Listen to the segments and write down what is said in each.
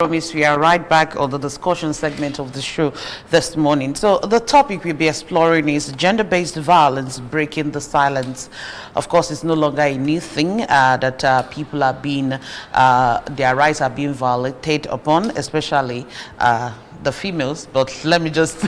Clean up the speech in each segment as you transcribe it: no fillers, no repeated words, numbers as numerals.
Promise we are right back on the discussion segment of the show this morning. So the topic we'll be exploring is gender-based violence, breaking the silence. Of course, it's no longer a new thing that people are being, their rights are being violated upon, especially the females. But let me just,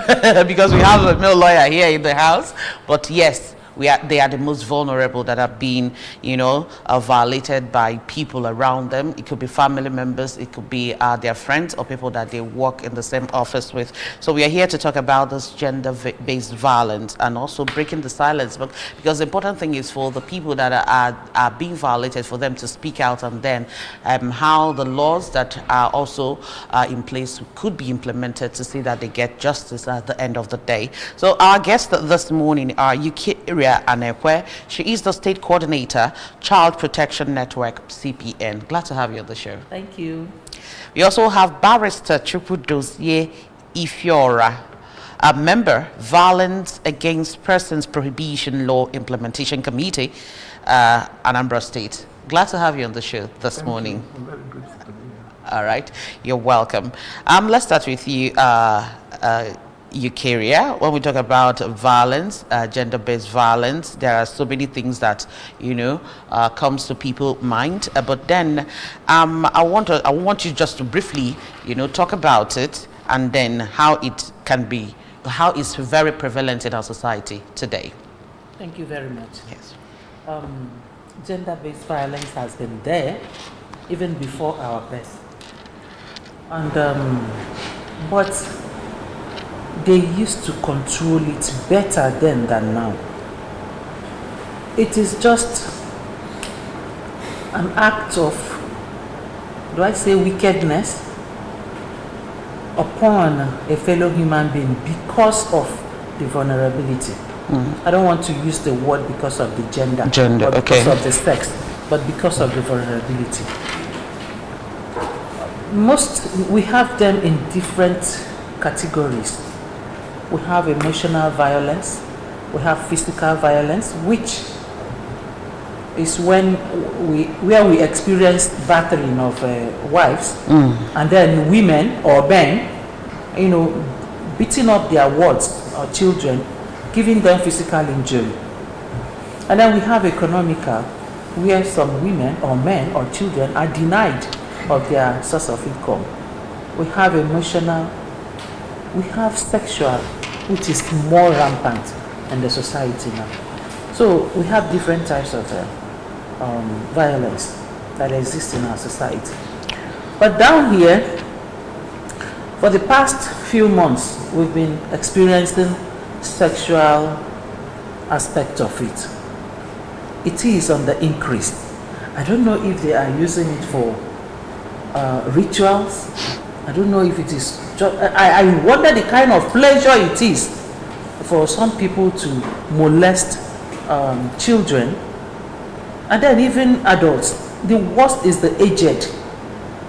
because we have a male lawyer here in the house, but yes, they are the most vulnerable that are being, violated by people around them. It could be family members, it could be their friends or people that they work in the same office with. So we are here to talk about this gender-based violence and also breaking the silence. But because the important thing is for the people that are being violated, for them to speak out, and then how the laws that are also in place could be implemented to see that they get justice at the end of the day. So our guests this morning are Eucharia Anekwe. She is the State Coordinator, Child Protection Network, CPN. Glad to have you on the show. Thank you. We also have Barrister Chukwudozie Ifiora, a member, Violence Against Persons Prohibition Law Implementation Committee, Anambra State. Glad to have you on the show this morning. I'm very grateful to be here. All right, you're welcome. Let's start with you, Eucharia. When we talk about violence, gender-based violence, there are so many things that comes to people's mind. But then, I want you just to briefly, talk about it, and then how it can be, how it's very prevalent in our society today. Thank you very much. Yes. Gender-based violence has been there even before our birth, and but they used to control it better then than now. It is just an act of, do I say wickedness, upon a fellow human being because of the vulnerability. I don't want to use the word because of the gender or because of the sex, but because of the vulnerability. We have them in different categories. We have emotional violence, we have physical violence, which is where we experience battering of wives, and then women or men, beating up their wards or children, giving them physical injury. And then we have economical, where some women or men or children are denied of their source of income. We have emotional, we have sexual, which is more rampant in the society now. So we have different types of violence that exist in our society. But down here, for the past few months, we've been experiencing sexual aspect of it. It is on the increase. I don't know if they are using it for rituals. I don't know if it is just, I wonder the kind of pleasure it is for some people to molest children, and then even adults. The worst is the aged.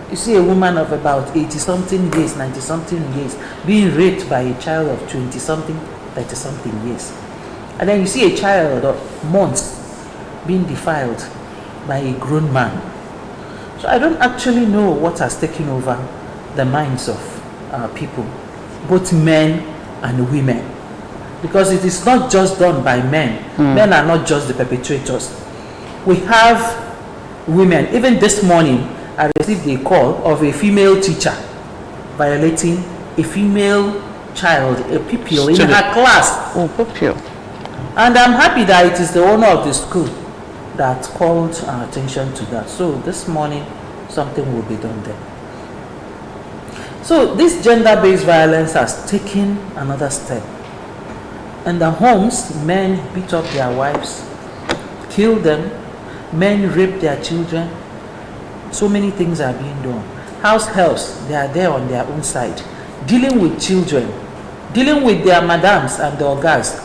You see a woman of about 80-something years, 90-something years, being raped by a child of 20-something, 30-something years. And then you see a child of months being defiled by a grown man. So I don't actually know what has taken over the minds of people, both men and women, because it is not just done by men. Men are not just the perpetrators. We have women. Even this morning I received a call of a female teacher violating a female child, a pupil in her class. Oh, pupil. And I'm happy that it is the owner of the school that called attention to that. So this morning something will be done there. So this gender-based violence has taken another step. In the homes, men beat up their wives, kill them, men rape their children. So many things are being done. House helps, they are there on their own side, dealing with children, dealing with their madams and their guys,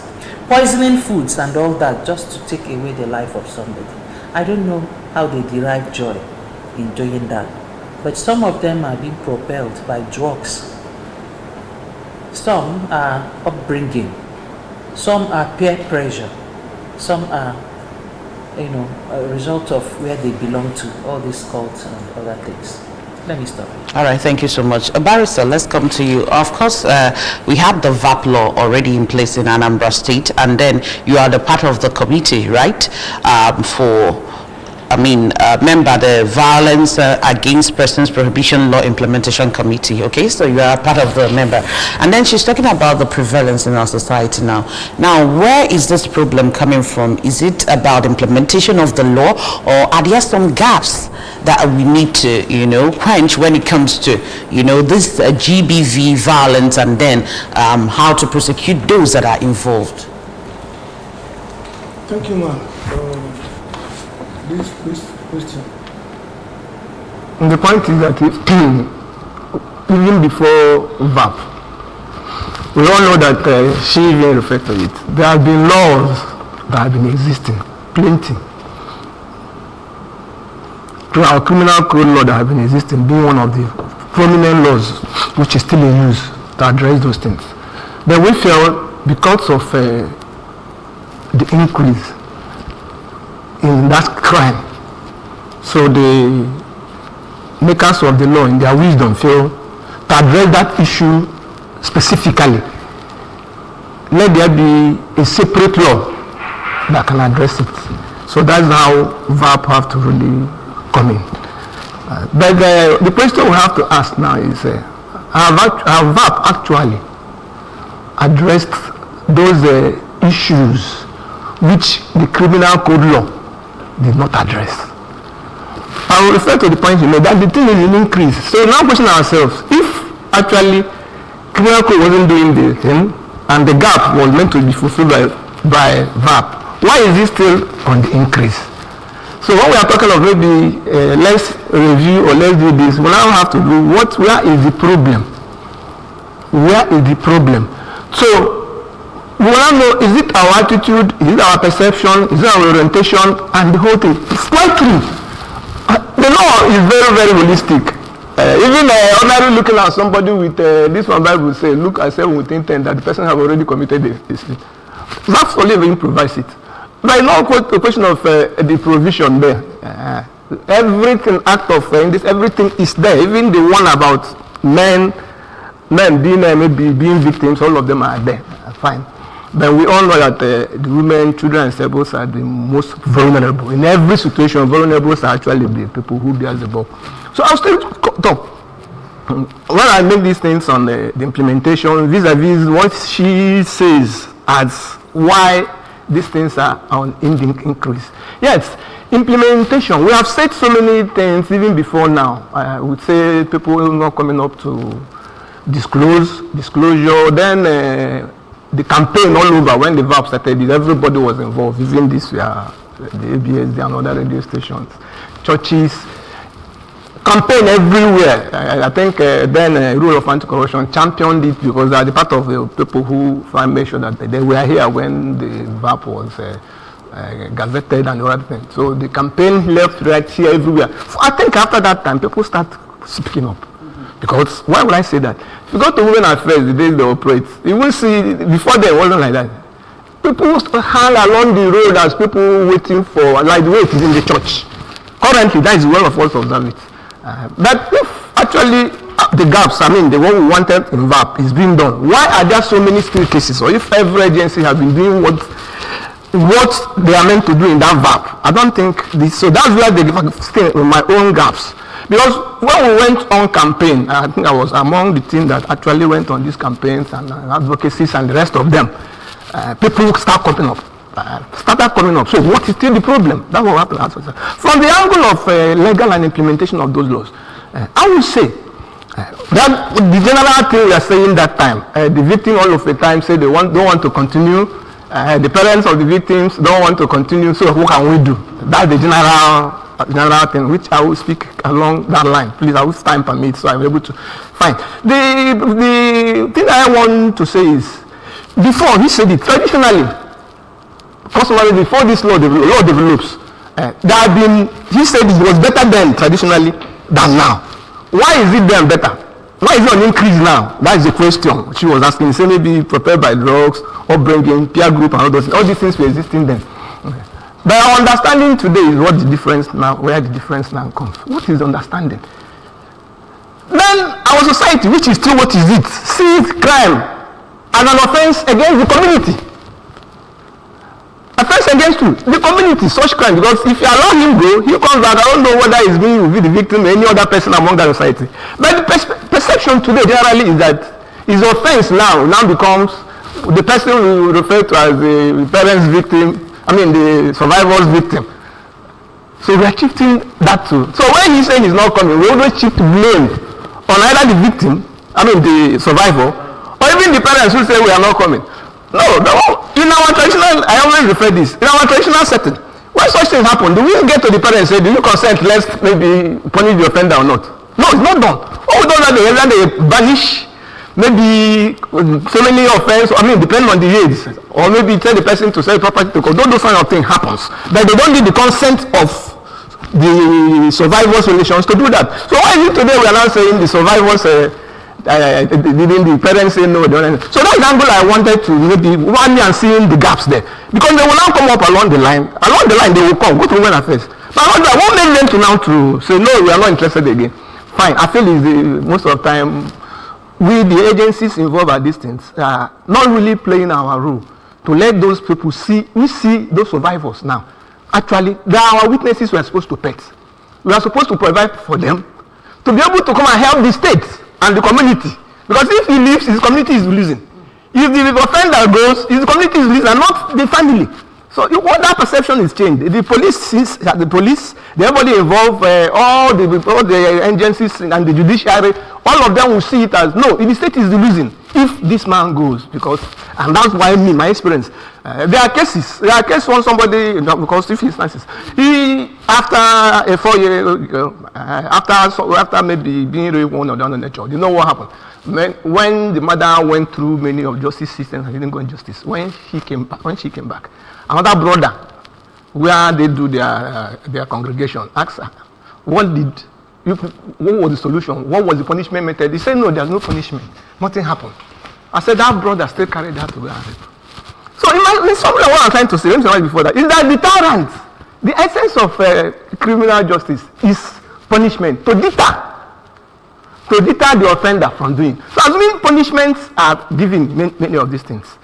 poisoning foods and all that, just to take away the life of somebody. I don't know how they derive joy in doing that, but some of them are being propelled by drugs. Some are upbringing, some are peer pressure, some are a result of where they belong to, all these cults and other things. Let me stop. All right, thank you so much. Barrister, let's come to you. Of course, we have the VAP law already in place in Anambra State, and then you are the part of the committee, right, member the Violence Against Persons Prohibition Law Implementation Committee. Okay, so you are part of the member. And then she's talking about the prevalence in our society now. Now, where is this problem coming from? Is it about implementation of the law, or are there some gaps that we need to, quench when it comes to, this GBV violence, and then how to prosecute those that are involved? Thank you, ma'am. This question. The point is that even before VAP, we all know that she even referred to it. There have been laws that have been existing, plenty. To our criminal code law that have been existing, being one of the prominent laws which is still in use to address those things. But we feel because of the increase in that crime, so the makers of the law in their wisdom feel to address that issue specifically, let there be a separate law that can address it. So that's how VAP have to really come in. But the question we have to ask now is, have VAP actually addressed those issues which the criminal code law did not address? I will refer to the point you made that the thing is an increase. So now question ourselves, if actually criminal code wasn't doing the thing and the gap was meant to be fulfilled by VAP, why is it still on the increase? So when we are talking of maybe let's review or let's do this, we now have to do where is the problem? Where is the problem? So we want to know, is it our attitude, is it our perception, is it our orientation, and the whole thing. It's quite true. The law is very, very holistic. Even ordinarily looking at somebody with this one Bible say, look at 7 within 10, that the person have already committed a sin. That's only if improvise it. But no question of the provision there. Everything act of this, everything is there. Even the one about men being maybe being victims, all of them are there. Fine. But we all know that the women, children, and disabled are the most vulnerable. In every situation, vulnerable are actually the people who bear the bulk. So I'll still talk. When I make these things on the implementation, vis-a-vis what she says as why these things are on increase. Yes, implementation. We have said so many things even before now. I would say people not coming up to disclosure. Then the campaign all over when the VAP started, everybody was involved. Even this year, the ABS and other radio stations, churches, campaign everywhere. I think then rule of anti-corruption championed it because they are the part of the people who made sure that they were here when the VAP was gazetted and other things. So the campaign left, right, here, everywhere. So I think after that time, people start speaking up. Because why would I say that? If you go to Women Affairs, the days they operate, you will see before they wasn't like that. People hang along the road as people waiting for, like the way it is in the church. Currently, that is well of us observe it. But if actually the gaps, the one we wanted in VAP is being done, why are there so many still cases? Or if every agency has been doing what they are meant to do in that VAP, I don't think this. So that's where they stay in my own gaps. Because when we went on campaign, I think I was among the team that actually went on these campaigns and advocacies and the rest of them. People started coming up. So what is still the problem? That's what happened. From the angle of legal and implementation of those laws, I would say that the general thing we are saying that time, the victim all of the time say they don't want to continue. The parents of the victims don't want to continue. So what can we do? That's the general thing, which I will speak along that line. Please, I will time permit, so I'm able to find. The thing I want to say is, before he said it, traditionally, customary before this law develops, there have been, he said it was better then traditionally than now. Why is it then better? Why is it on increase now? That is the question she was asking. Say maybe prepared by drugs or bringing peer group and all these things were existing then. But our understanding today is what the difference now, where the difference now comes. What is understanding? then our society, which is still what is it, sees crime as an offense against the community. Offense against who? The community, such crime. Because if you allow him go, he comes back. I don't know whether he's going to be the victim or any other person among that society. But the perception today generally is that his offense now becomes the person we refer to as the parent's victim, the survivor's victim. So we are shifting that too. So when he's saying he's not coming, we always shift blame on either the victim, the survivor, or even the parents who say we are not coming. No, in our traditional, I always refer this, in our traditional setting, when such things happen, do we get to the parents and say, do you consent, let's maybe punish the offender or not? No, it's not done. Oh, we don't know whether they banish, maybe so many offense, depending on the age, or maybe tell the person to sell property to court. Those kind of thing happens. But they don't need the consent of the survivors' relations to do that. So why is it today we are now saying the survivors didn't the parents say no? So that's the angle I wanted to maybe one and seeing the gaps there, because they will now come up along the line. Along the line they will come, go to women affairs. But I won't make them to now to say no, we are not interested again. Fine, I feel is most of the time we the agencies involved at these things are not really playing our role to let those people see. We see those survivors now. Actually, they are our witnesses we are supposed to pet. We are supposed to provide for them to be able to come and help the state and the community. Because if he leaves, his community is losing. If the offender goes, his community is losing, and not the family. So what that perception is changed. The police, everybody involved, all the agencies and the judiciary, all of them will see it as no. If the state is losing, if this man goes, and that's why my experience. There are cases when somebody, because if instances, after a 4-year, after maybe being raped one or the other nature, you know what happened? When the mother went through many of justice systems and didn't go in justice, when she came back, another brother, where they do their congregation, asked her, what was the solution? What was the punishment method? He said, no, there's no punishment. Nothing happened. I said, that brother still carried that to go and rape. So in summary, what I'm trying to say, let me say before that, is that deterrent, the essence of criminal justice is punishment, to deter the offender from doing. So assuming punishments are given many of these things,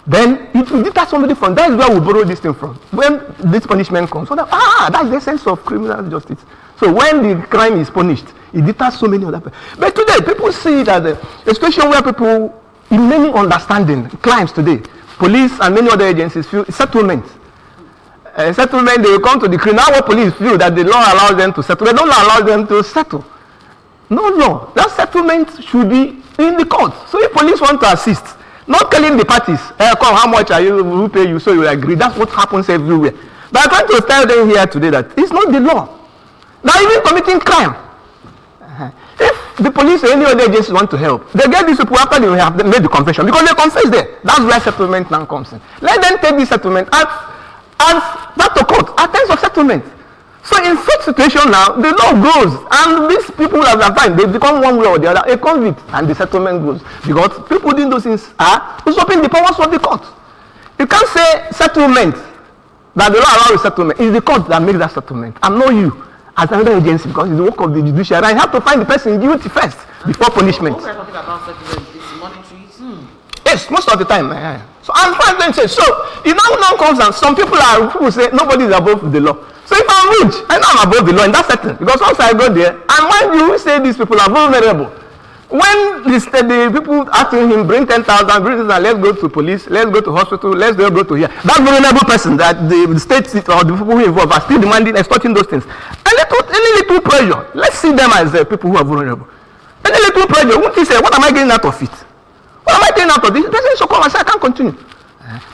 then it will deter somebody from, that's where we borrow this thing from. When this punishment comes, so that's the essence of criminal justice. So when the crime is punished, it deters so many other people. But today, people see that, especially where people, in many understanding, crimes today, police and many other agencies feel settlement. Settlement, they will come to the criminal police feel that the law allows them to settle. They don't allow them to settle. No. That settlement should be in the court. So if police want to assist, not telling the parties, come, how much will pay you, so you agree. That's what happens everywhere. But I'm trying to tell them here today that it's not the law. Now even committing crime. If the police or any other agencies want to help, they get these people after they have made the confession, because they confess there. That's where settlement now comes in. Let them take the settlement as back to court, at times of settlement. So in such situation now, the law goes, and these people have fine, they become one way or the other a convict, and the settlement goes. Because people doing those things are usurping the powers of the court. You can't say settlement, that the law allows settlement. It's the court that makes that settlement, and not you as another agency, because it's the work of the judiciary. And you have to find the person guilty first before punishment. When we're talking about settlement, it's monetary. Yes, most of the time. So I'm trying to say, so it now comes and some people say nobody is above the law. So if I'm rich, I know I'm above the law in that setting, because once I go there, and when you say these people are vulnerable, when the people asking him bring 10,000, bring this, let's go to police, let's go to hospital, let's go to here. That vulnerable person that the state or the people who are involved are still demanding, extorting those things. Any little pressure, let's see them as people who are vulnerable. Any little pressure, won't he say, what am I getting out of it? What am I getting out of this? The person should come and say, I can't continue.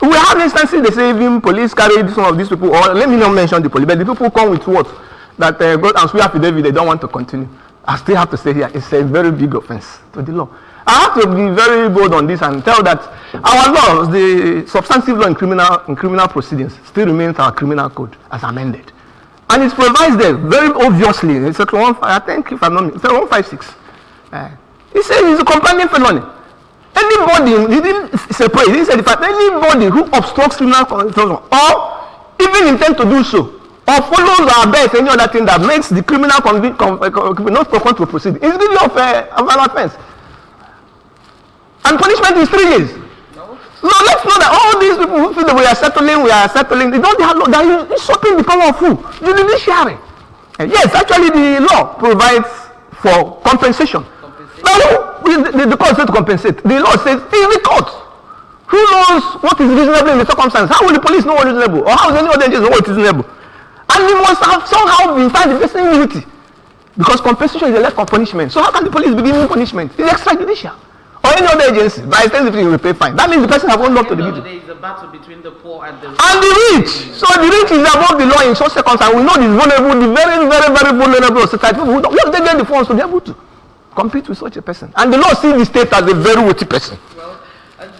We have instances, they say even police carry some of these people, or let me not mention the police, but the people come with what? That go and swear affidavit, they don't want to continue. I still have to say here, it's a very big offense to the law. I have to be very bold on this and tell that our laws, the substantive law in criminal proceedings, still remains our criminal code as amended. And it provides there very obviously, it's Section 156. It says it's a companion felony. Anybody, he didn't separate, he didn't say the fact, anybody who obstructs criminal constitution or even intend to do so or follows or abets any other thing that makes the criminal not perform to proceed, it's really of an offense. And punishment is 3 years. No, let's know that all these people who feel that we are settling, they don't have law. They are usurping the power of who? The judiciary. Yes, actually the law provides for compensation. Now, the court says to compensate. The law says, it's the court. Who knows what is reasonable in the circumstance? How will the police know what is reasonable? Or how will any other agency know what is reasonable? And we must have somehow been found the person guilty. Because compensation is a less of punishment. So how can the police be given punishment? It's extrajudicial. Or any other agency, by extensively you will pay fine. That means the person has one law to the guilty. There is a battle between the poor and the rich. And the rich. So the rich is above the law in such circumstances. We know the vulnerable, the very, very, very vulnerable society. People where do they get the funds to be able to compete with such a person? And the law sees the state as a very weighty person. Well,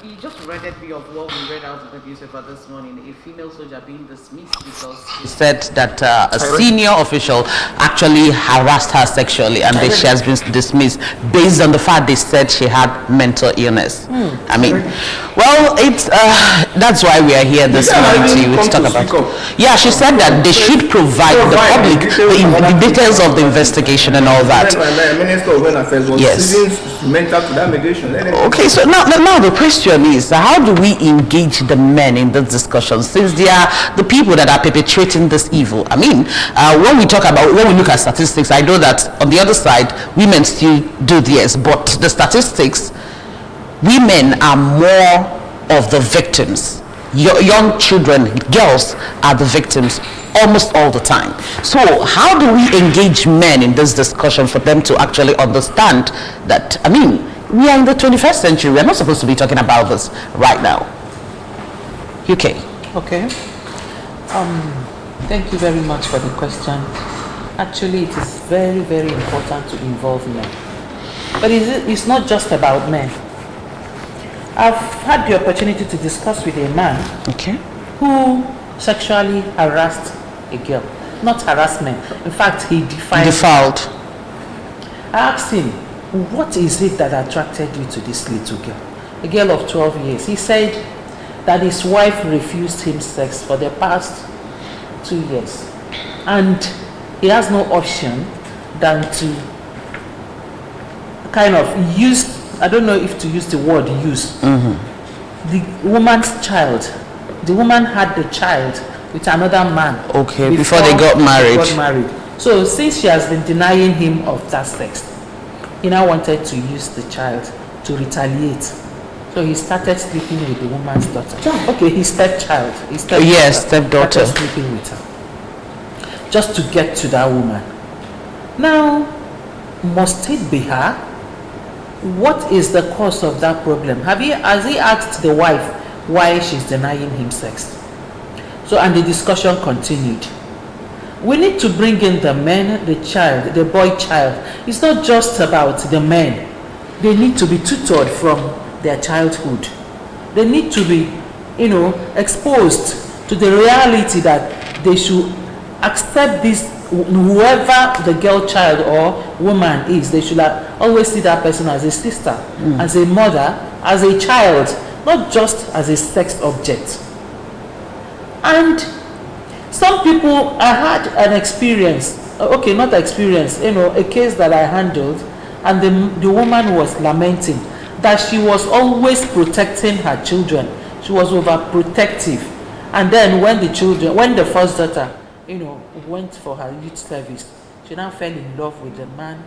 you just reminded me of what we read out in the newspaper this morning, a female soldier being dismissed because she said that a senior official actually harassed her sexually, and she has been dismissed based on the fact they said she had mental illness. I mean, well, it's that's why we are here this morning to talk about. Yeah, she said that they should provide the public the details of the investigation and all that. Yes. Okay, so now the question is, how do we engage the men in this discussion, since they are the people that are perpetrating this evil? I mean, when we look at statistics, I know that on the other side, women still do theirs, but the statistics, women are more of the victims. Young children, girls are the victims almost all the time. So how do we engage men in this discussion for them to actually understand that, I mean, we are in the 21st century. We are not supposed to be talking about this right now. UK. Okay. Thank you very much for the question. Actually, it is very, very important to involve men. But it's not just about men. I've had the opportunity to discuss with a man who sexually harassed a girl. Not harassment. In fact, he defiled. I asked him, what is it that attracted you to this little girl? A girl of 12 years. He said that his wife refused him sex for the past 2 years. And he has no option than to kind of use, I don't know if to use the word use, the woman's child. The woman had the child with another man. Okay, before they got married. So since she has been denying him of that sex, he now wanted to use the child to retaliate. So he started sleeping with the woman's daughter. Okay, his stepchild. Stepdaughter. Started sleeping with her. Just to get to that woman. Now, must it be her? What is the cause of that problem? Has he asked the wife why she's denying him sex? So, and the discussion continued. We need to bring in the men, the child, the boy child. It's not just about the men. They need to be tutored from their childhood. They need to be, exposed to the reality that they should accept this, whoever the girl child or woman is, they should always see that person as a sister, as a mother, as a child, not just as a sex object. And some people, I had an experience, a case that I handled, and the woman was lamenting that she was always protecting her children. She was overprotective. And then when the first daughter, went for her youth service, she now fell in love with the man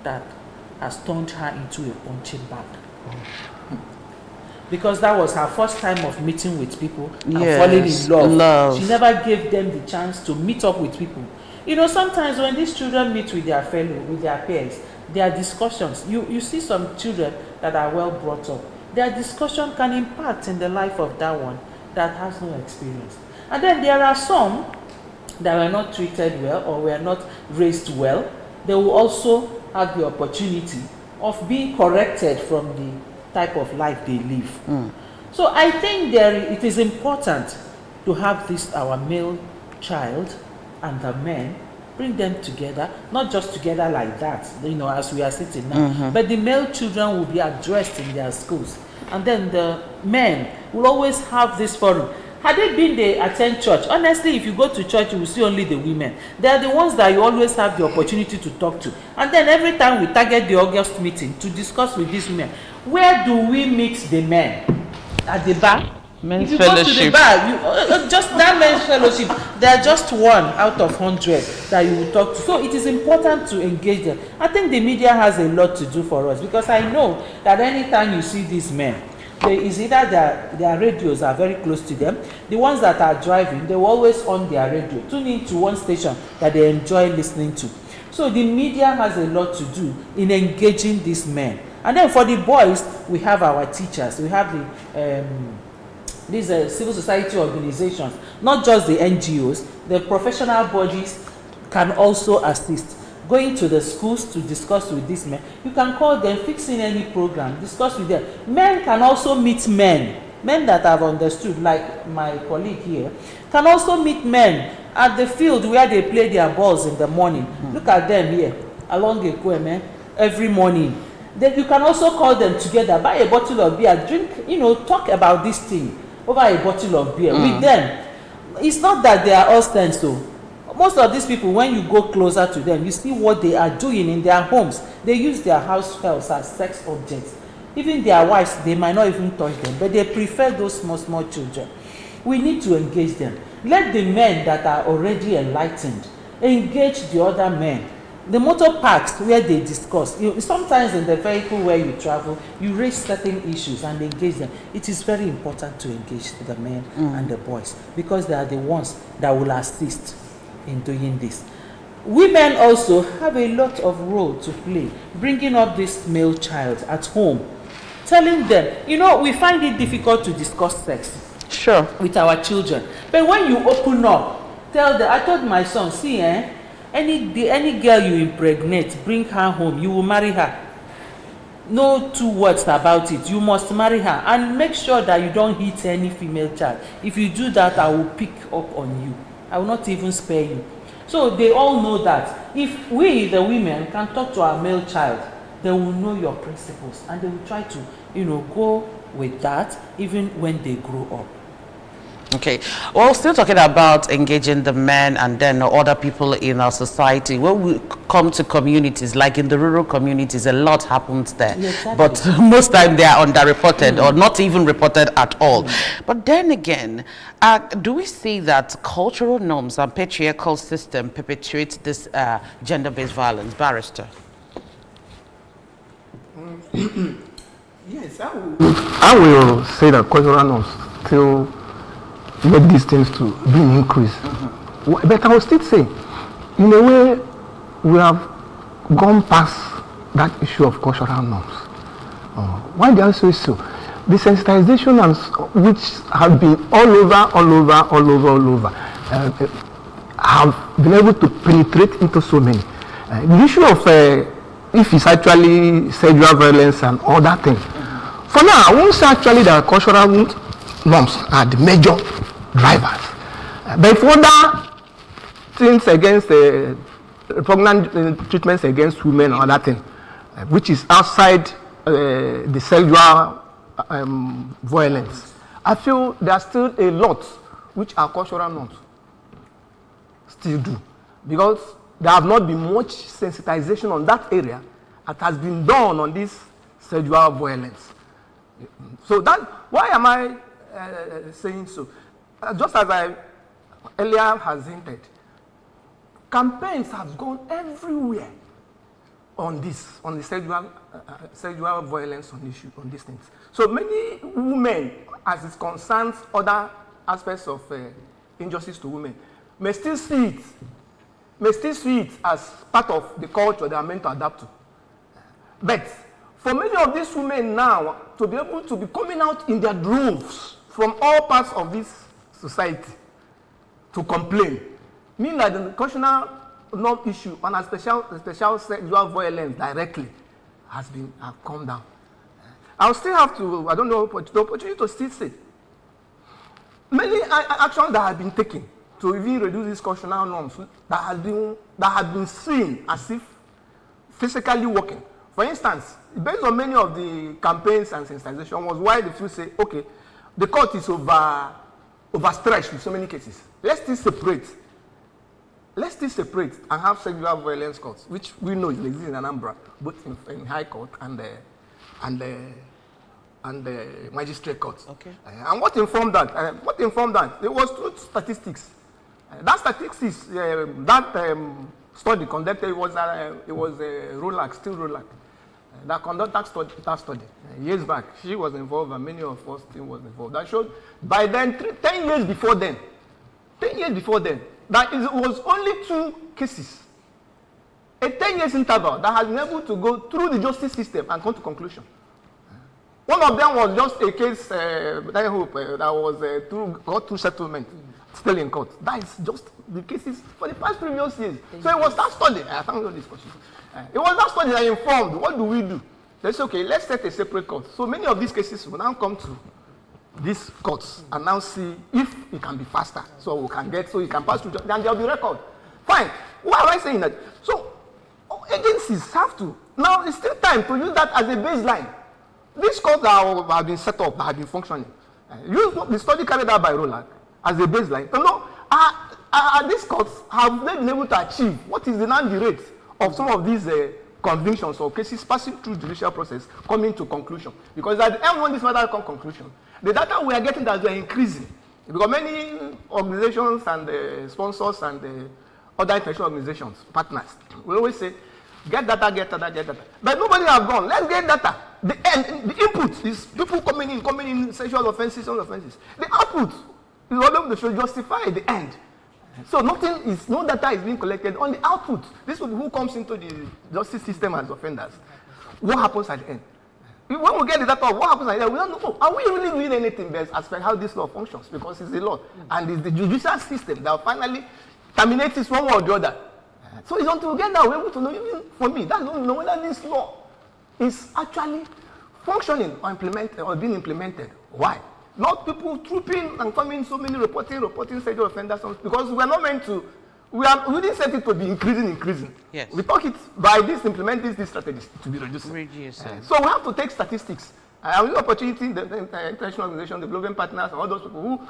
that has turned her into a punching bag. Because that was her first time of meeting with people and falling in love. She never gave them the chance to meet up with people. Sometimes when these children meet with their peers, their discussions, you see some children that are well brought up, their discussion can impact in the life of that one that has no experience. And then there are some that were not treated well or were not raised well. They will also have the opportunity of being corrected from the type of life they live. So I think it is important to have our male child and the men, bring them together, not just together like that, as we are sitting now, but the male children will be addressed in their schools. And then the men will always have this forum. Had they been they attend church, honestly, if you go to church, you will see only the women. They are the ones that you always have the opportunity to talk to. And then every time we target the August meeting to discuss with these women, where do we meet the men? At the bar? Men's if you fellowship. go to the bar, you, just that men's fellowship, they are just 1 out of 100 that you will talk to. So it is important to engage them. I think the media has a lot to do for us, because I know that anytime you see these men, there is either their radios are very close to them. The ones that are driving, they will always on their radio, tune into one station that they enjoy listening to. So the media has a lot to do in engaging these men. And then for the boys, we have our teachers, we have these civil society organizations, not just the NGOs, the professional bodies can also assist. Going to the schools to discuss with these men. You can call them, fix in any program, discuss with them. Men can also meet men that have understood, like my colleague here, can also meet men at the field where they play their balls in the morning. Look at them here, along the Kweme, every morning. Then you can also call them together, buy a bottle of beer, drink, talk about this thing over a bottle of beer with them. It's not that they are all stand so. Most of these people, when you go closer to them, you see what they are doing in their homes. They use their house helps as sex objects. Even their wives, they might not even touch them, but they prefer those small children. We need to engage them. Let the men that are already enlightened engage the other men. The motor parks where they discuss, sometimes in the vehicle where you travel, you raise certain issues and engage them. It is very important to engage the men and the boys, because they are the ones that will assist in doing this. Women also have a lot of role to play, bringing up this male child at home, telling them, we find it difficult to discuss sex with our children. But when you open up, tell them, I told my son, see, any girl you impregnate, bring her home, you will marry her. No 2 words about it. You must marry her, and make sure that you don't hit any female child. If you do that, I will pick up on you. I will not even spare you. So they all know that if we, the women, can talk to our male child, they will know your principles, and they will try to, go with that even when they grow up. Okay, well, still talking about engaging the men and then other people in our society. When we come to communities, like in the rural communities, a lot happens there. Yeah, exactly. But most time they are underreported or not even reported at all. But then again, do we see that cultural norms and patriarchal system perpetuate this gender-based violence? Barrister? Yes, I will say that cultural norms still make these things to be increased. But I will still say, in a way, we have gone past that issue of cultural norms. Why do I say so? The sensitization which have been all over, have been able to penetrate into so many. The issue of if it's actually sexual violence and all that thing. For now, I won't say actually that cultural norms are the major drivers. But for other things against repugnant treatments against women or other thing, which is outside the sexual violence, I feel there are still a lot which our cultural norms still do, because there have not been much sensitization on that area that has been done on this sexual violence. So that, why am I saying so? Just as I earlier has hinted, campaigns have gone everywhere on this, on the sexual violence on these things. So many women, as it concerns other aspects of injustice to women, may still see it as part of the culture they are meant to adapt to. But for many of these women now to be able to be coming out in their droves from all parts of this society to complain, mean that the cultural norm issue on a special sexual violence directly has come down. I'll still have to, I don't know, the opportunity to still say many actions that have been taken to even reduce these cultural norms that have been seen as if physically working. For instance, based on many of the campaigns and sensitization was why the few say, okay, the court is over overstretched with so many cases. Let's still separate. Let's still separate and have sexual violence courts, which we know exists in Anambra, both in High Court and the magistrate courts. Okay. And what informed that? It was through statistics. That statistics, study conducted, it was Rolac, still Rolac, that conducted that study years back. She was involved, and many of us still was involved. That showed by then, 10 years before then, that it was only 2 cases, a 10 years interval that has been able to go through the justice system and come to conclusion. One of them was just a case that was got through settlement, still in court. That is just the cases for the past previous years. So it was that study. I found no discussion. It was that study that informed. What do we do? They said, okay, let's set a separate court. So many of these cases will now come to these courts and now see if it can be faster. So we can get, so you can pass through, then there will be record. Fine. Why am I saying that? So agencies have to. Now it's still time to use that as a baseline. These courts have been set up, have been functioning. Use the study carried out by Rolac as a baseline. You know, these courts have they been able to achieve what is the rate of some of these convictions or cases passing through judicial process coming to conclusion? Because at the end when this matter come conclusion, the data we are getting that we are increasing. Because many organizations and sponsors and other international organizations, partners, we always say, get data. But nobody has gone. Let's get data. The input is people coming in sexual offenses, The output is all to show justify the end. So no data is being collected on the output. This people who comes into the justice system as offenders. What happens at the end? When we get the data of what happens at the end, we don't know. Are we really doing anything best as per how this law functions? Because it's a law. And it's the judicial system that finally terminates this one way or the other. So it's until we get that we're able to know, even for me, that's don't know whether this law is actually functioning or implemented or being implemented. Why? Not people trooping and coming so many reporting sexual offenders, because we are not meant to, we didn't set it to be increasing. Yes. We talk it by this, implement these strategies to be reducing. So we have to take statistics. I will opportunity, the international organization, the development partners, and all those people who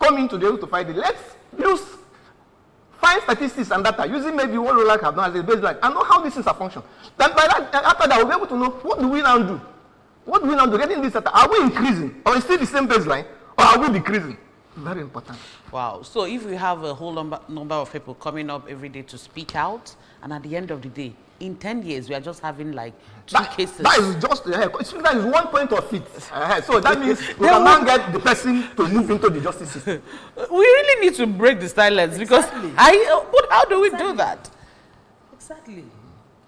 come in to be able to fight it. Let's find statistics and data using maybe what Rolac have done as a baseline and know how these things are functioning. Then by that, after that, we'll be able to know what do we now do. What do we now do? Getting this data, are we increasing or is still the same baseline or are we decreasing? Very important. Wow. So if we have a whole number of people coming up every day to speak out, and at the end of the day, in 10 years, we are just having like 2 cases. That is just, that is one point of it. So that means we can now get the person to move into the justice system. We really need to break the silence because how do we do that? Exactly.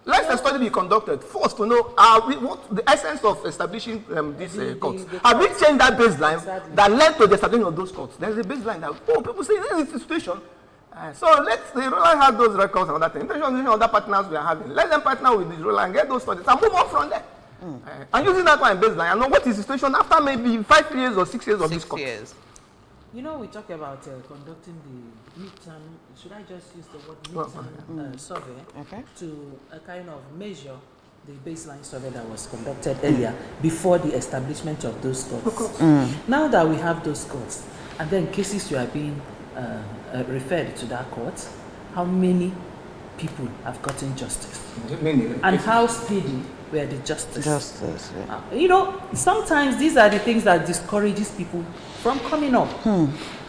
Let the study be conducted first to know what the essence of establishing these courts. Have we changed that baseline that led to the establishment of those courts? There is a baseline that people say this is the situation. So let's have those records and other things. International other partners we are having. Let them partner with the and get those studies and move on from there. And using that one baseline, I know what is the situation after maybe 5 years or 6 years of this court. 6 years. You know, we talk about conducting the midterm, should I just use the word midterm survey to kind of measure the baseline survey that was conducted earlier before the establishment of those courts. Now that we have those courts, and then cases you are being referred to that court, how many people have gotten justice? And how speedy were the justice? You know, sometimes these are the things that discourages people from coming up.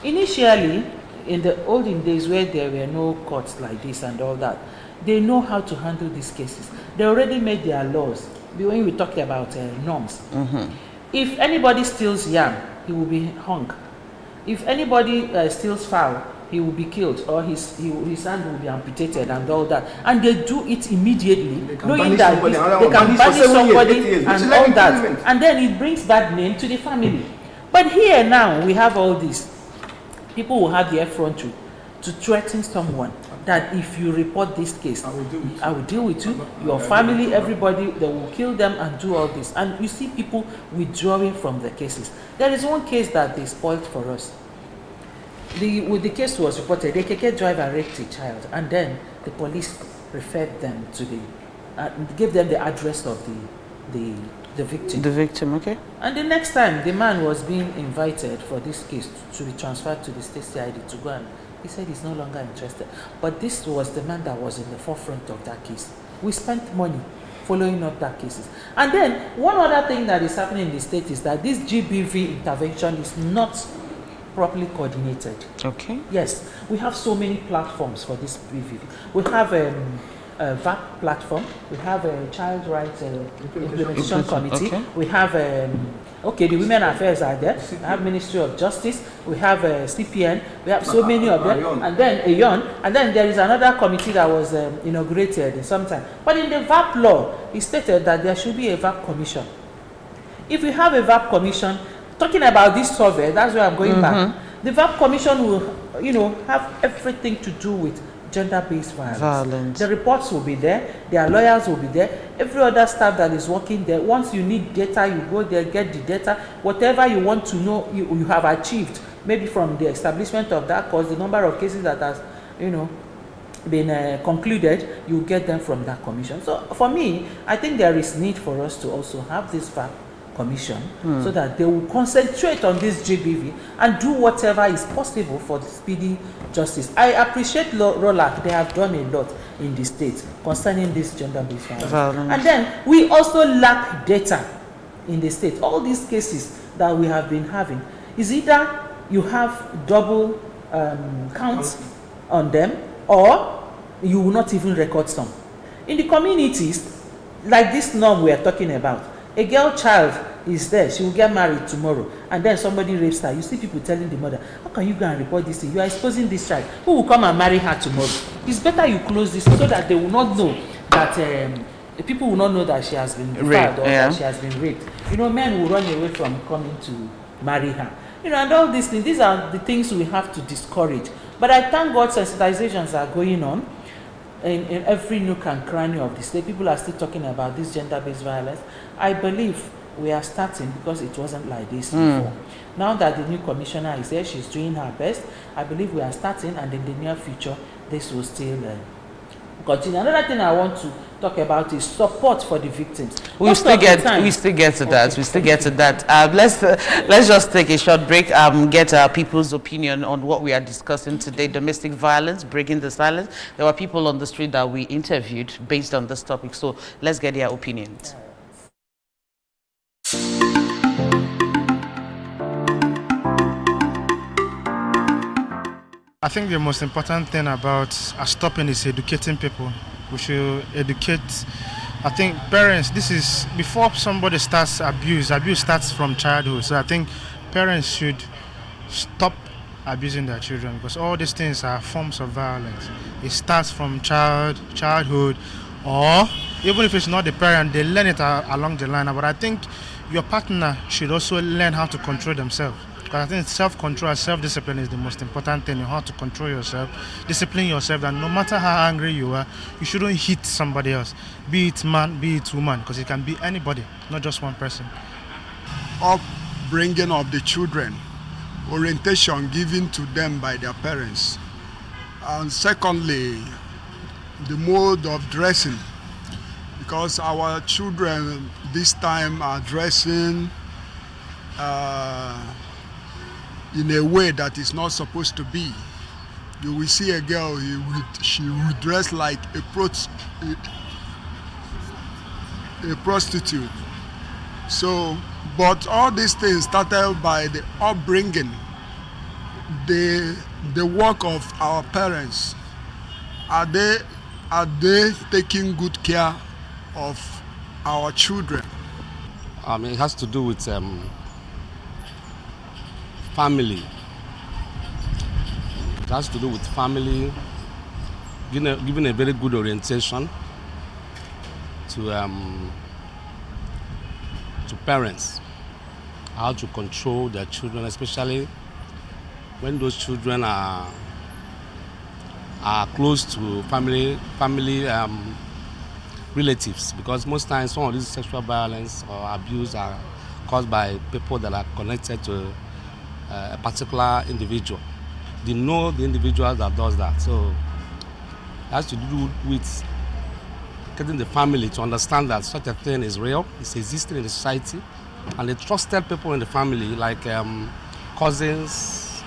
Initially, in the olden days where there were no courts like this and all that, they know how to handle these cases. They already made their laws. When we talked about norms, if anybody steals yam, he will be hung. If anybody steals fowl, he will be killed, or his hand will be amputated and all that. And they do it immediately, knowing that they can banish somebody and all that. And then it brings bad name to the family. But here now, we have all this. People will have the effrontery to threaten someone that if you report this case, I will deal with you, your family, everybody, they will kill them and do all this. And you see people withdrawing from the cases. There is one case that they spoiled for us. When the case was reported, the KK driver raped a child, and then the police referred them to gave them the address of the the victim. The victim, okay. And the next time the man was being invited for this case to be transferred to the state CID to go, and he said he's no longer interested. But this was the man that was in the forefront of that case. We spent money following up that cases. And then one other thing that is happening in the state is that this GBV intervention is not properly coordinated. Okay. Yes, we have so many platforms for this GBV. We have a VAP platform, we have a Child Rights Implementation Committee, okay. we have the Women Affairs are there, we have Ministry of Justice, we have CPN, we have so many of them, and then AYON, and then there is another committee that was inaugurated sometime. But in the VAP law, it stated that there should be a VAP commission. If we have a VAP commission, talking about this survey, that's where I'm going back, the VAP commission will, have everything to do with gender-based violence. The reports will be there, their lawyers will be there, every other staff that is working there. Once you need data, you go there, get the data. Whatever you want to know, you have achieved, maybe from the establishment of that cause, the number of cases that has, been concluded, you get them from that commission. So for me, I think there is need for us to also have this VAP commission so that they will concentrate on this GBV and do whatever is possible for the speedy justice. I appreciate ROLAC. They have done a lot in the state concerning this gender-based violence. And then we also lack data in the state. All these cases that we have been having is either you have double counts on them, or you will not even record some. In the communities, like this norm we are talking about, a girl child is there, she will get married tomorrow, and then somebody rapes her. You see people telling the mother, how can you go and report this thing? You are exposing this child. Who will come and marry her tomorrow? It's better you close this so that they will not know that, the people will not know that she has been raped or that she has been raped. Men will run away from coming to marry her. And all these things, these are the things we have to discourage. But I thank God sensitizations are going on. In every nook and cranny of the state, people are still talking about this gender-based violence. I believe we are starting, because it wasn't like this before. Now that the new commissioner is here, she's doing her best. I believe we are starting, and in the near future, this will still continue. Another thing I want to talk about is support for the victims. We still get to that. Let's just take a short break. Get people's opinion on what we are discussing today: domestic violence, breaking the silence. There were people on the street that we interviewed based on this topic, so let's get their opinions. I think the most important thing about stopping is educating people. We should educate. I think parents, this is before somebody starts abuse starts from childhood. So I think parents should stop abusing their children, because all these things are forms of violence. It starts from childhood, or even if it's not the parent, they learn it along the line. But I think your partner should also learn how to control themselves. Because I think self-control and self-discipline is the most important thing. You know how to control yourself, discipline yourself, and no matter how angry you are, you shouldn't hit somebody else, be it man, be it woman, because it can be anybody, not just one person. Upbringing of the children, orientation given to them by their parents, and secondly, the mode of dressing, because our children this time are dressing in a way that is not supposed to be. You will see a girl, she will dress like a prostitute. So, but all these things started by the upbringing, the work of our parents. Are they taking good care of our children? It has to do with family. It has to do with family, giving a very good orientation to parents, how to control their children, especially when those children are close to family relatives, because most times some of these sexual violence or abuse are caused by people that are connected to a particular individual. They know the individual that does that, so it has to do with getting the family to understand that such a thing is real, it's existing in the society, and the trusted people in the family, like cousins,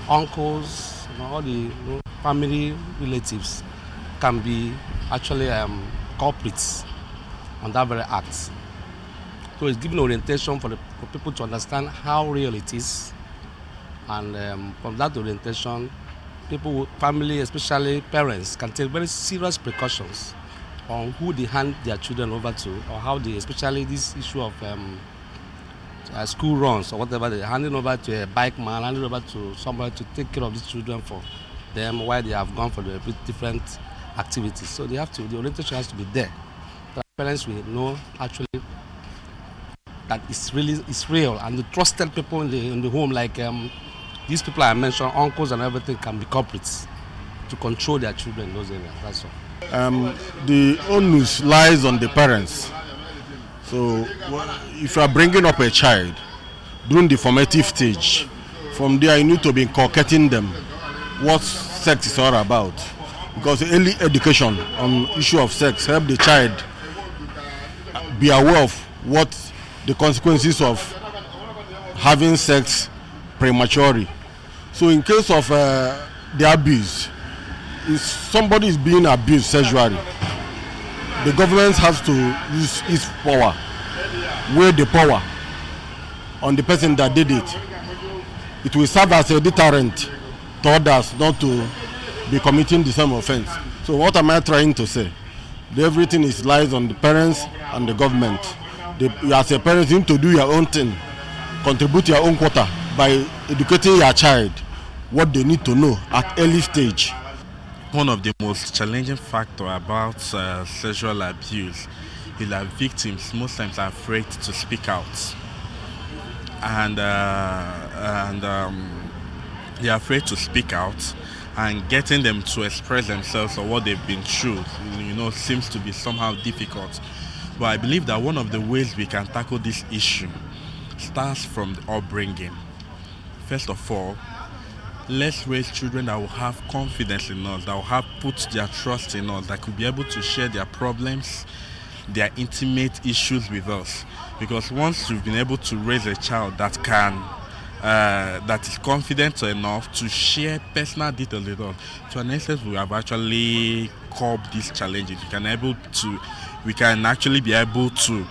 uncles, all the family relatives, can be actually culprits on that very act. So it's giving orientation for people to understand how real it is, and from that orientation, people, family, especially parents, can take very serious precautions on who they hand their children over to, or how they, especially this issue of school runs or whatever, they're handing over to a bike man, handing over to somebody to take care of these children for them while they have gone for the different activities. So they have to, the orientation has to be there. The parents will know actually that it's real, and the trusted people in the home, like these people I mentioned, uncles and everything, can be culprits to control their children in those areas. That's all. The onus lies on the parents. So if you are bringing up a child during the formative stage, from there you need to be inculcating them what sex is all about, because early education on issue of sex help the child be aware of what the consequences of having sex prematurely. So in case of the abuse, if somebody is being abused sexually, the government has to use its power, weigh the power on the person that did it. It will serve as a deterrent to others not to be committing the same offense. So what am I trying to say? Everything lies on the parents and the government. As a parent, you need to do your own thing, contribute your own quota by educating your child what they need to know at early stage. One of the most challenging factors about sexual abuse is that victims most times are afraid to speak out, and they are afraid to speak out, and getting them to express themselves or what they've been through, seems to be somehow difficult. But I believe that one of the ways we can tackle this issue starts from the upbringing. First of all, let's raise children that will have confidence in us, that will have put their trust in us, that could be able to share their problems, their intimate issues with us. Because once you've been able to raise a child that that is confident enough to share personal details with us, to an extent we have actually curbed these challenges. We can actually be able to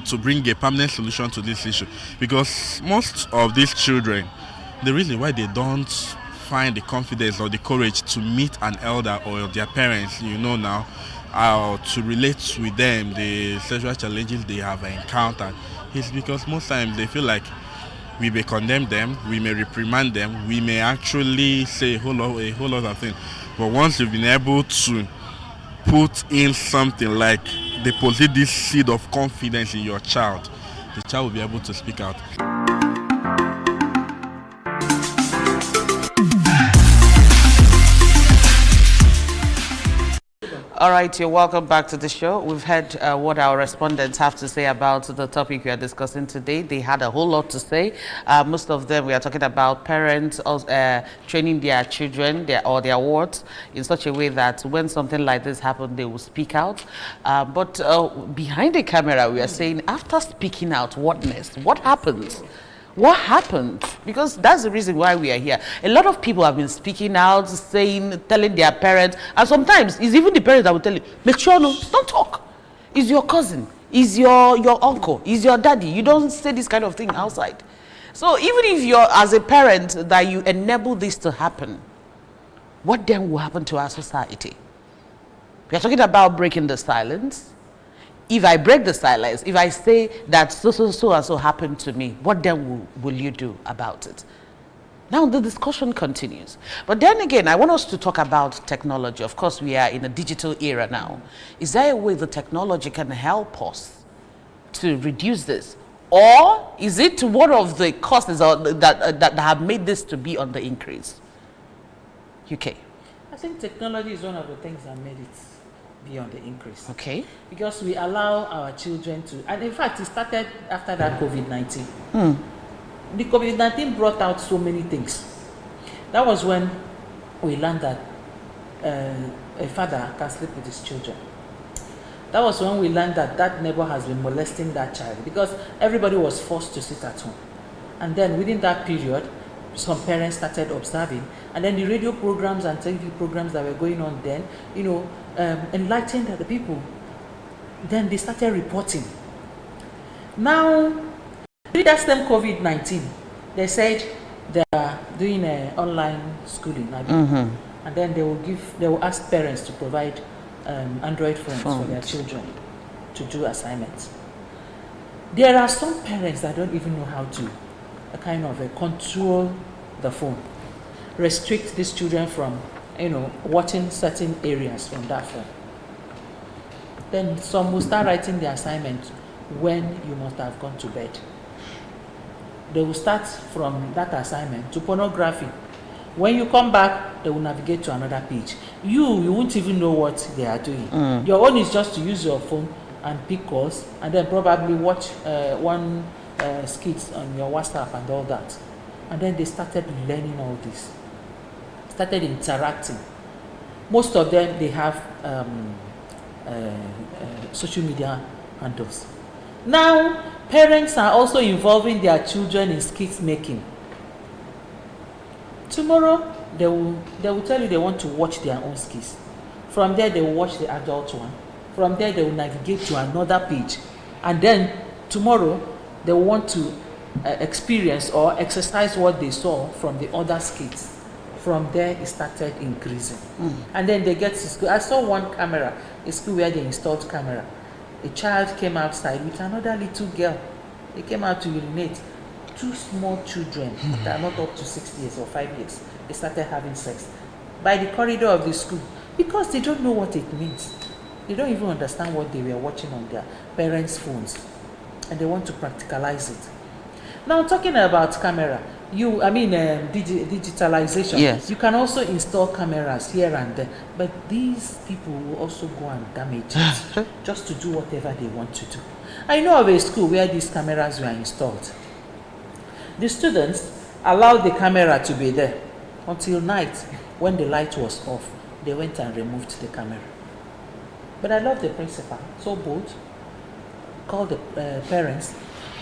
to bring a permanent solution to this issue, because most of these children, the reason why they don't find the confidence or the courage to meet an elder or their parents, now, to relate with them the sexual challenges they have encountered, is because most times they feel like we may condemn them, we may reprimand them, we may actually say a whole lot of things, but once you've been able to put in something like deposit this seed of confidence in your child, the child will be able to speak out. All right, you're welcome back to the show. We've heard what our respondents have to say about the topic we are discussing today. They had a whole lot to say. Most of them, we are talking about parents training their children or their wards in such a way that when something like this happens, they will speak out. But behind the camera, we are saying, after speaking out, what next? What happens? What happened? Because that's the reason why we are here. A lot of people have been speaking out, telling their parents, and sometimes it's even the parents that will tell you, make sure don't talk. It's your cousin, it's your uncle, it's your daddy. You don't say this kind of thing outside. So even if you're, as a parent, that you enable this to happen, what then will happen to our society? We are talking about breaking the silence. If I break the silence, if I say that so and so happened to me, what then will you do about it? Now the discussion continues. But then again, I want us to talk about technology. Of course, we are in a digital era now. Is there a way the technology can help us to reduce this? Or is it one of the causes that have made this to be on the increase? UK. I think technology is one of the things that made it be on the increase. Okay. Because we allow our children to, and in fact, it started after that COVID-19. The COVID-19 brought out so many things. That was when we learned that a father can sleep with his children. That was when we learned that that neighbor has been molesting that child, because everybody was forced to sit at home. And then within that period, some parents started observing, and then the radio programs and TV programs that were going on then, enlightened the people. Then they started reporting. Now, during that same COVID-19, they said they are doing online schooling, and then they will ask parents to provide Android phones for their children to do assignments. There are some parents that don't even know how to control the phone, restrict these children from watching certain areas from that phone. Then some will start writing the assignment when you must have gone to bed. They will start from that assignment to pornography. When you come back, they will navigate to another page. You won't even know what they are doing. Your own is just to use your phone and pick calls, and then probably watch one skit on your WhatsApp and all that. And then they started learning all this, started interacting. Most of them, they have social media handles. Now, parents are also involving their children in skit making. Tomorrow, they will tell you they want to watch their own skits. From there, they will watch the adult one. From there, they will navigate to another page. And then, tomorrow, they will want to experience or exercise what they saw from the other skits. From there, it started increasing. And then they get to school. I saw one camera, a school where they installed camera. A child came outside with another little girl. They came out to urinate. 2 small children that are not up to 6 years or 5 years, they started having sex by the corridor of the school, because they don't know what it means. They don't even understand what they were watching on their parents' phones, and they want to practicalize it. Now, talking about camera, digitalization. Yes. You can also install cameras here and there, but these people will also go and damage it just to do whatever they want to do. I know of a school where these cameras were installed. The students allowed the camera to be there until night. When the light was off, they went and removed the camera. But I love the principal, so bold, called the parents,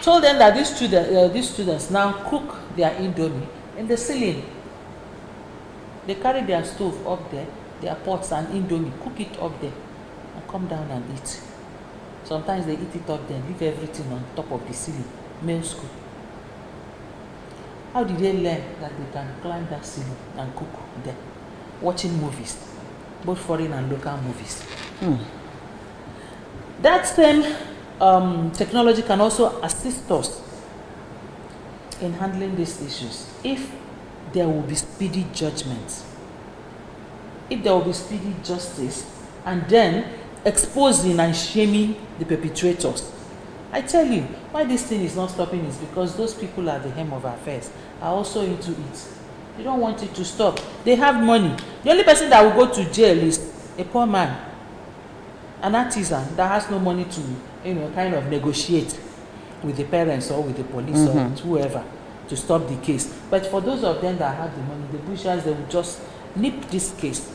told them that these students now cook their indomie in the ceiling. They carry their stove up there, their pots and indomie, cook it up there, and come down and eat. Sometimes they eat it up there, leave everything on top of the ceiling. Male school. How did they learn that they can climb that ceiling and cook there? Watching movies, both foreign and local movies. That same technology can also assist us in handling these issues if there will be speedy judgment, if there will be speedy justice, and then exposing and shaming the perpetrators. I tell you, why this thing is not stopping is because those people at the helm of affairs are also into it. They don't want it to stop. They have money. The only person that will go to jail is a poor man, an artisan that has no money to, negotiate with the parents or with the police or with whoever to stop the case. But for those of them that have the money, the bourgeois, they will just nip this case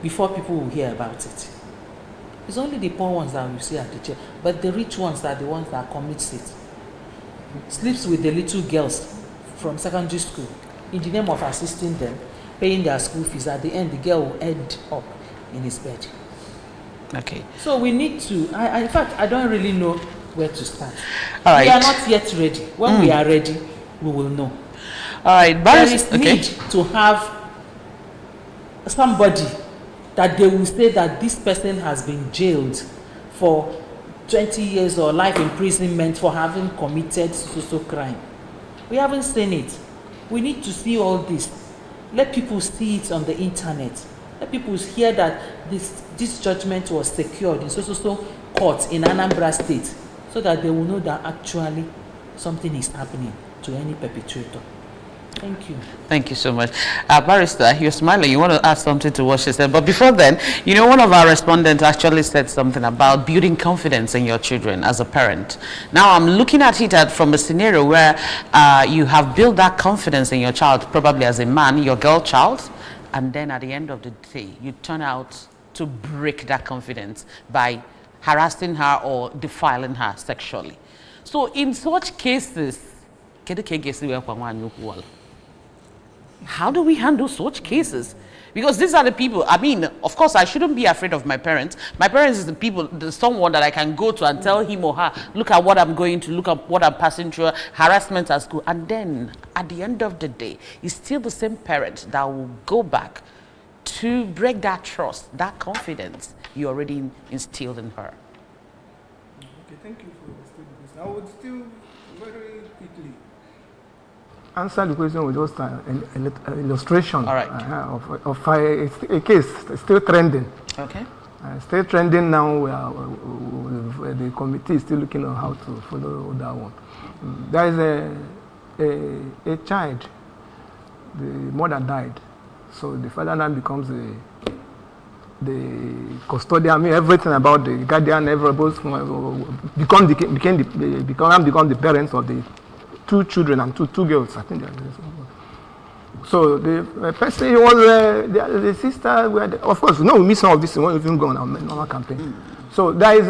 before people will hear about it. It's only the poor ones that we see at the jail, but the rich ones are the ones that commit it. Sleeps with the little girls from secondary school in the name of assisting them, paying their school fees. At the end, the girl will end up in his bed. Okay. So we need to, in fact, I don't really know where to start. All right. We are not yet ready. When we are ready, we will know. All right. There is need to have somebody that they will say that this person has been jailed for 20 years or life imprisonment for having committed social crime. We haven't seen it. We need to see all this. Let people see it on the internet. Let people hear that this judgment was secured in so court in Anambra State, so that they will know that actually something is happening to any perpetrator. Thank you. Thank you so much. Barrister, you're smiling. You want to add something to what she said. But before then, one of our respondents actually said something about building confidence in your children as a parent. Now, I'm looking at it from a scenario where you have built that confidence in your child, probably as a man, your girl child, and then at the end of the day, you turn out to break that confidence by harassing her or defiling her sexually. So in such cases, how do we handle such cases? Because these are the people, I mean, of course, I shouldn't be afraid of my parents. My parents is the people, someone that I can go to and tell him or her, look at what I'm going to, look at what I'm passing through, harassment at school. And then, at the end of the day, it's still the same parent that will go back to break that trust, that confidence you already instilled in her. Okay, thank you for the statement. I would still very quickly answer the question with just an illustration. All right. Of a case still trending. Okay. Still trending now. The committee is still looking on how to follow that one. There is a child. The mother died, so the father now becomes the custodian. I mean, everything about the guardian, everybody become the parents of the two children and two girls. I think they are. So the person was the sister. Of course, we miss some of this when we even go on our normal campaign. So there is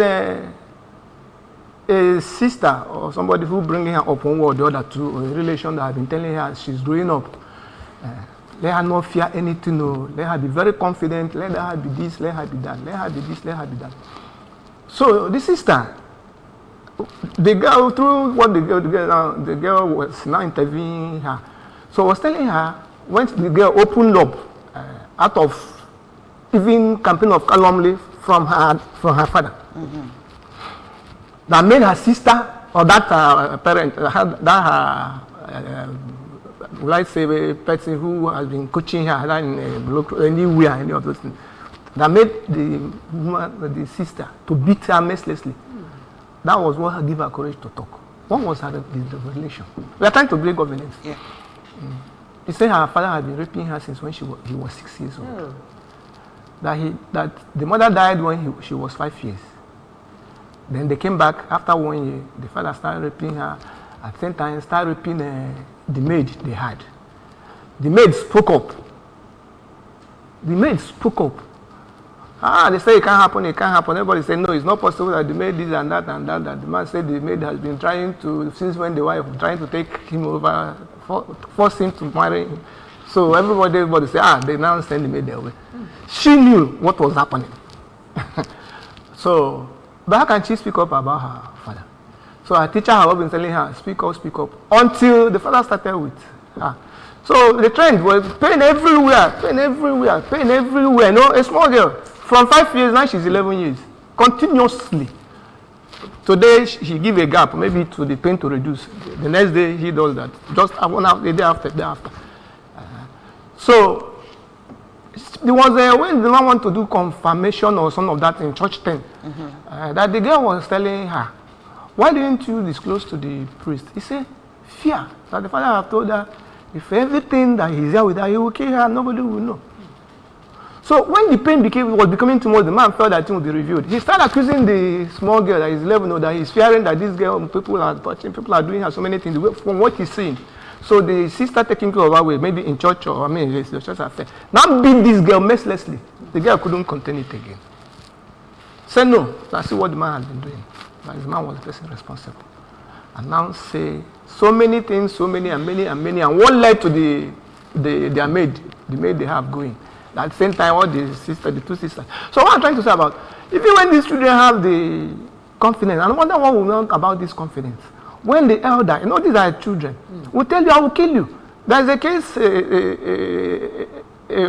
a sister or somebody who bringing her up one way or the other to a relation that have been telling her she's growing up. Let her not fear anything. No. Let her be very confident. Let her be this. Let her be that. Let her be this. Let her be that. So the sister. The girl, through what the girl was now interviewing her. So I was telling her, when the girl opened up, out of even campaign of calumny from her father, that made her sister or that parent, will I say a person who has been coaching her anywhere, any of those things, that made the sister to beat her mercilessly. That was what gave her courage to talk. What was her revelation? We are trying to blame governance. Yeah. He said her father had been raping her since when he was 6 years old. That the mother died when she was 5 years. Then they came back after 1 year. The father started raping her. At the same time, started raping the maid they had. The maid spoke up. They say it can't happen, Everybody said, no, it's not possible that they made this and that and that. The man said the maid has been trying to, since when the wife trying to take him over, force him to marry him. So everybody said, they now send the maid their way. She knew what was happening. So, but how can she speak up about her father? So her teacher had been telling her, speak up, until the father started with her. So the trend was pain everywhere. No, a small girl. From 5 years, now she's 11 years. Continuously. Today, she give a gap, maybe to the pain to reduce. The next day, he does that. Just the day after. So, there was when the man wanted to do confirmation or some of that in church 10, that the girl was telling her, why didn't you disclose to the priest? He said, fear. That the father have told her, if everything that he's here with her, he will kill her, nobody will know. So when the pain was becoming too much, the man felt that thing would be revealed. He started accusing the small girl that is 11, or that he's fearing that this girl, people are touching, people are doing her so many things from what he's seeing. So the sister taking care of her way, maybe in church or it's the church affair. Now beat this girl mercilessly. The girl couldn't contain it again. Say no. That's what the man has been doing. But the man was the person responsible. And now say so many things, so many, and what led to their maid, the maid they have going. At the same time, all the two sisters. So what I'm trying to say about, even when these children have the confidence, and I wonder what we know about this confidence. When the elder, these are children, will tell you, I will kill you. There's a case, a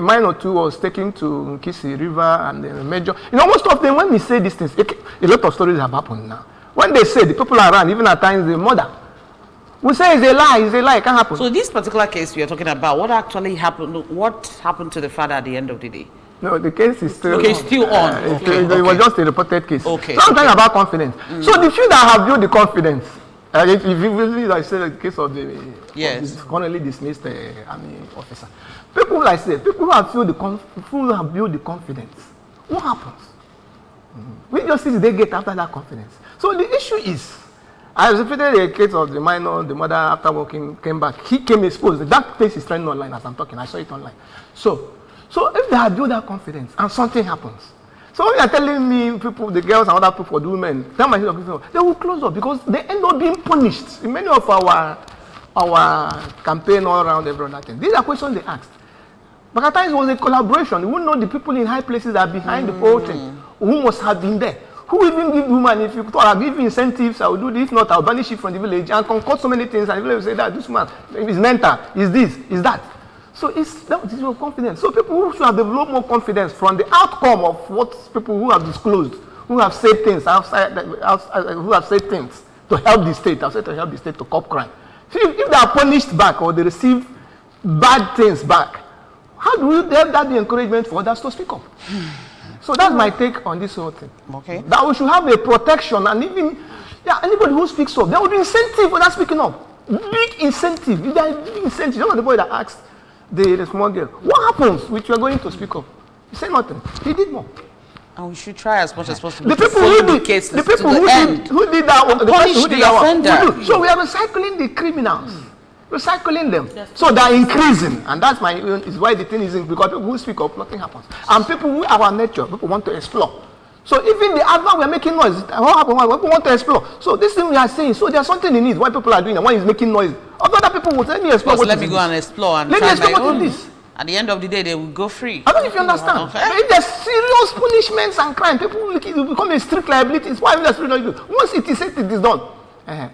mine or two was taken to Kisi River and the major. Most of them, when we say these things, a lot of stories have happened now. When they say the people around, even at times the mother, we say it's a lie, it can't happen. So this particular case we are talking about, what actually happened? What happened to the father at the end of the day? No, the case is still on. Still on. It was just a reported case. Okay. So I'm talking about confidence. So the few that have built the confidence, if you really like say the case of the currently dismissed army officer, people who have built the confidence, what happens? Which justice they get after that confidence? So the issue is, I repeated a case of the minor, the mother after working came back. He came exposed. That case is trending online as I'm talking. I saw it online. So So if they have built that confidence and something happens, so when you're telling me people, the girls and other people, the women, tell my people, they will close up because they end up being punished. In many of our campaign all around every other thing, these are questions they asked. But at times it was a collaboration. You wouldn't know the people in high places that are behind the whole thing, who must have been there. Who even give woman, if you thought I'll give you incentives, I will do this, if not, I'll banish you from the village and concoct so many things, and the village will say that this man is mental, is this, is that. So that is your confidence. So people who should have developed more confidence from the outcome of what people who have disclosed, who have said things outside who have said things to help the state, I've said to help the state to curb crime. So if they are punished back or they receive bad things back, how do you have that the encouragement for others to speak up? So that's my take on this whole thing. Okay. That we should have a protection, and even anybody who speaks up, there will be incentive for that speaking up. Big incentive. If there is big incentive, you know the boy that asked the small girl, what happens with you going to speak up? He said nothing. He did more. And we should try as much as possible The to people follow who did, cases the people to the end. who did that one, the Punish person who did the that one, offender. who do. So we are recycling the criminals. Recycling them. So they are increasing, and that's is why the thing is because people who speak up, nothing happens. And people who our nature, people want to explore. So even the advert we are making noise, what happens? People want to explore. So this thing we are saying, so there's something in it. Why people are doing it? Why is making noise? Other people will let me explore. Let me go and explore and let me try explore my what own. is this. At the end of the day, they will go free. I don't know if you understand. Okay. If there's serious punishments and crime, people will become a strict liability. It's why there's serious. Once it is said, it is done.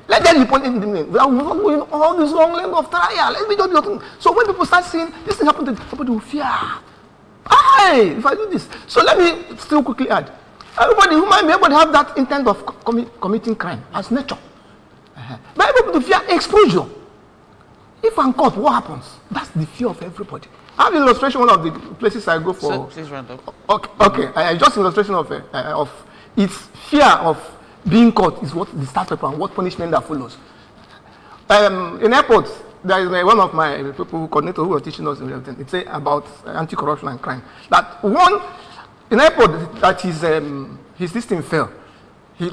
Let them be punished. Without going all this long length of trial. Let me just do thing. So when people start seeing this thing happen to them, people will fear. Hey, if I do this. So let me still quickly add. Everybody have that intent of committing crime as nature. But people to fear exposure. If I'm caught, what happens? That's the fear of everybody. I have an illustration. One of the places I go for. So, please round up. Okay. Just illustration of its fear of being caught is what the start up and what punishment that follows. In airports, there is one of my people coordinator who was teaching us everything. It's about anti-corruption and crime. That one in airport that his system fell. He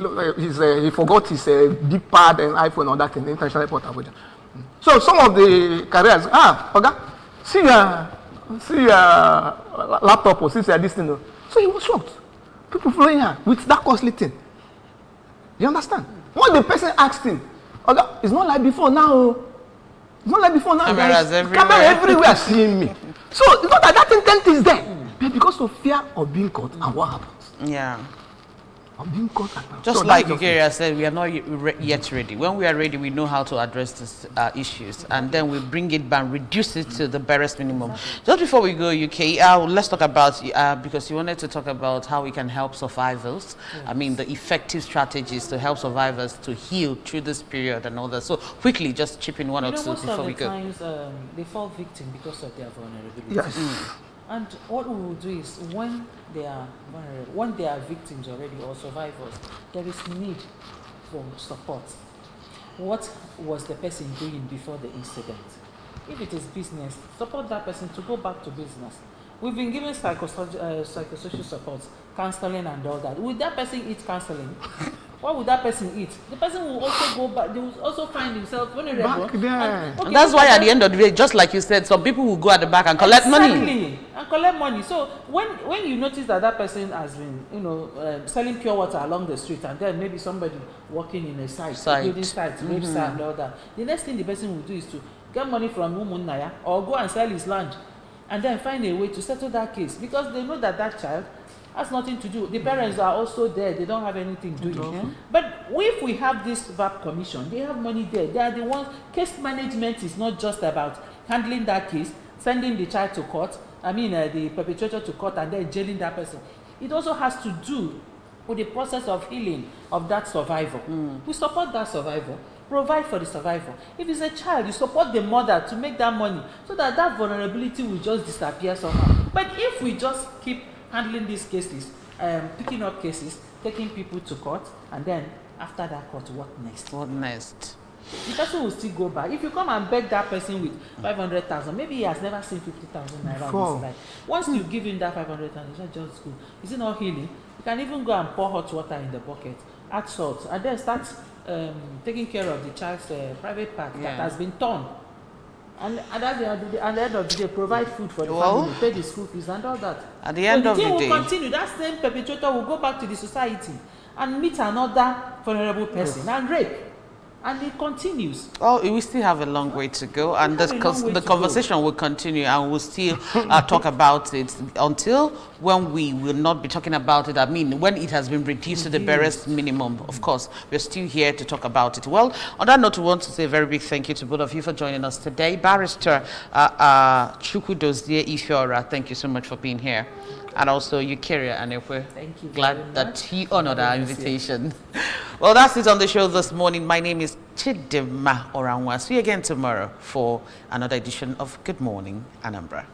forgot his big pad and iPhone and all that in the international airport Abuja. So some of the carriers, see your laptop or see your this thing. So he was shocked. People following her with that costly thing. You understand? When the person asked him, it's not like before now. It's not like before now. Cameras everywhere. Camera everywhere seeing me. So it's not that intent is there. But because of fear of being caught and what happens? Yeah. Of being caught and Just like Ugeria said, we are not yet ready. When we are ready, we know how to address these issues, and then we bring it back, reduce it to the barest minimum. Just before we go, UK, let's talk about, because you wanted to talk about how we can help survivors. Yes. I mean, the effective strategies to help survivors to heal through this period and all that. So quickly, just chip in one or two before we go. Most of the times, they fall victim because of their vulnerability. Yes. And what we will do is when they are vulnerable, when they are victims already or survivors, there is need for support. What was the person doing before the incident? If it is business, support that person to go back to business. We've been given psychosocial support, counseling and all that. Will that person eat counseling? What would that person eat? The person will also go back, they will also find himself vulnerable. Back there. And that's why at the end of the day, just like you said, some people will go at the back and collect money. Exactly, and collect money. So when you notice that person has been, selling pure water along the street, and then maybe somebody working in a building site, rape site and all that, the next thing the person will do is to get money from Umunaya or go and sell his land, and then find a way to settle that case, because they know that child has nothing to do. The parents are also there. They don't have anything to do. Mm-hmm. But if we have this VAP commission, they have money there. They are the ones. Case management is not just about handling that case, sending the child to court, the perpetrator to court, and then jailing that person. It also has to do with the process of healing of that survivor. We support that survivor, provide for the survivor. If it's a child, you support the mother to make that money so that vulnerability will just disappear somehow. But if we just keep handling these cases, picking up cases, taking people to court, and then after that court, what next? What next? The person will still go back. If you come and beg that person with 500,000, maybe he has never seen 50,000 naira in his life. Once you give him that 500,000, it's not just good. Is it not healing? You can even go and pour hot water in the bucket, add salt, and then start taking care of the child's private part that has been torn. And at the end of the day, provide food for the Well, family, pay the school fees and all that. At the end so of the thing day, will continue. That same perpetrator will go back to the society and meet another vulnerable person and rape. And it continues. well, we still have a long way to go, and the conversation will continue, and we'll still talk about it until when we will not be talking about it. I mean, when it has been reduced to the barest minimum, of course, we're still here to talk about it. Well, on that note, we want to say a very big thank you to both of you for joining us today. Barrister Chukwudozie Ifeora, thank you so much for being here. And also Eukaria Anekwe. Thank you. Glad that you honored our invitation. Well, that's it on the show this morning. My name is Chidima Oranwa. See you again tomorrow for another edition of Good Morning, Anambra.